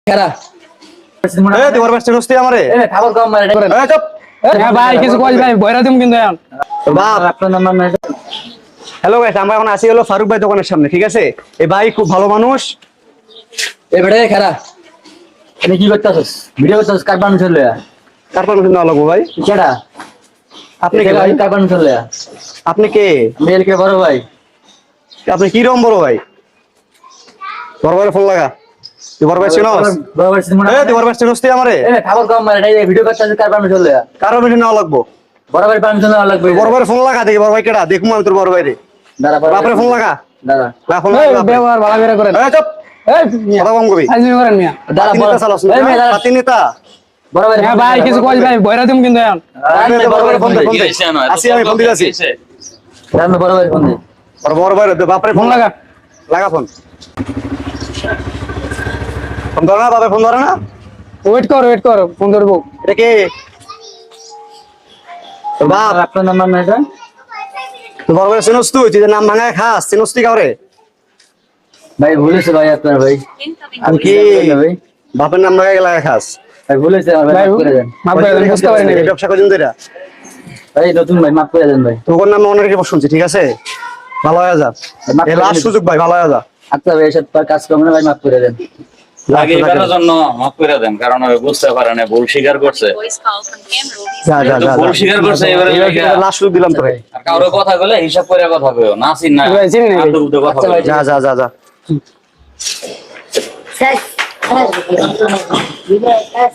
খেরা এই তোমার বাস চিনস্তি আমারে এ খাবার কম মারে করেন এই চুপ হ্যাঁ ভাই কিছু কই ভাই বইরা দিম কিন্তু এখন বাপ আপনার নাম্বার নাই হ্যালো গাইস আমরা এখন আসি হলো ফারুক ভাই দোকানের সামনে ঠিক আছে এই ভাই খুব ভালো মানুষ এ বেড়ে খেরা তুমি কি করতেছস ভিডিও করতেছস কার বান চলে কার পারমিশন দেওয়া লাগবো ভাই কেডা আপনি কে ভাই কার বান চলে আপনি কে মেল কে বড় ভাই আপনি কি রকম বড় ভাই বড় ভাইয়ের ফোন লাগা তুই বড় ভাই চিনস বড় ভাই সিনেমা এই তুই বড় ভাই চিনস্তি আমারে এ খাবার কম মারে এই ভিডিও করতেছস কার বান চলে কার পারমিশন নেওয়া লাগবো বড় ভাই বান চলে লাগবে তুই বড় ভাইয়ের ফোন লাগা দেখি বড় ভাই কেডা দেখমু আমি তোর বড় ভাই রে দাদা বাপরে ফোন লাগা দাদা লাগা ফোন এই লাগা বাপরে। ব্যবহার ভালো করে করেন এই চুপ এই মিয়া কথা কম কবি আজমি করেন মিয়া দাদা পাতি নেতা চালাস না এই মেয়ে দাদা পাতি নেতা বড় ভাই হ্যাঁ ভাই কিছু কই ভাই বইরা দিম কিন্তু এখন বড় ভাইয়ের ফোন দে ফোন দে আসি আমি ফোন দিতে আসি দাদা বড় ভাই ফোন দে বড় ভাই রে বাপরে ফোন লাগা লাগা ফোন ফোন ধরে না বাবা ফোন ধরে না ওয়েট কর ফোন ধরবো এটা কে তোর বাপ আপনার নাম্বার নাই এটা তুই বড় ভাই চিনস তুই তুই যে নাম ভাঙায় খাস চিনস তুই কাউরে ভাই ভুলেছে ভাই আপনার ভাই আমি কি ভাই বাপের নাম ভাঙায় লাগা খাস ভাই ভুলেছে আমার ভাই ভাই মাফ করে দেন মাফ করে দেন বুঝতে পারিনি এই ব্যবসা করেন তোরা ভাই নতুন ভাই মাফ করে দেন ভাই তোর নামে অনেক রেকর্ড শুনছি ঠিক আছে ভালো হয়ে যা এই লাস্ট সুযোগ ভাই ভালো হয়ে যা আচ্ছা ভাই এসব কাজ করবেন না ভাই মাফ করে দেন আগে এবারের জন্য মাফ করে দেন কারণ ও বুঝতে পারে না ভুল স্বীকার করছে voice call from Cameroon. যা যা তো যা ভুল স্বীকার করছে এবারে লাস্ট সুযোগ দিলাম তোরে আর কারো কথা বলে হিসাব করে কথা কইও না চিন না ভাই, চিনি না ভাই। আদৌ উল্টো কথা আচ্ছা ভাই, বলে। যা যা যা যা Yes.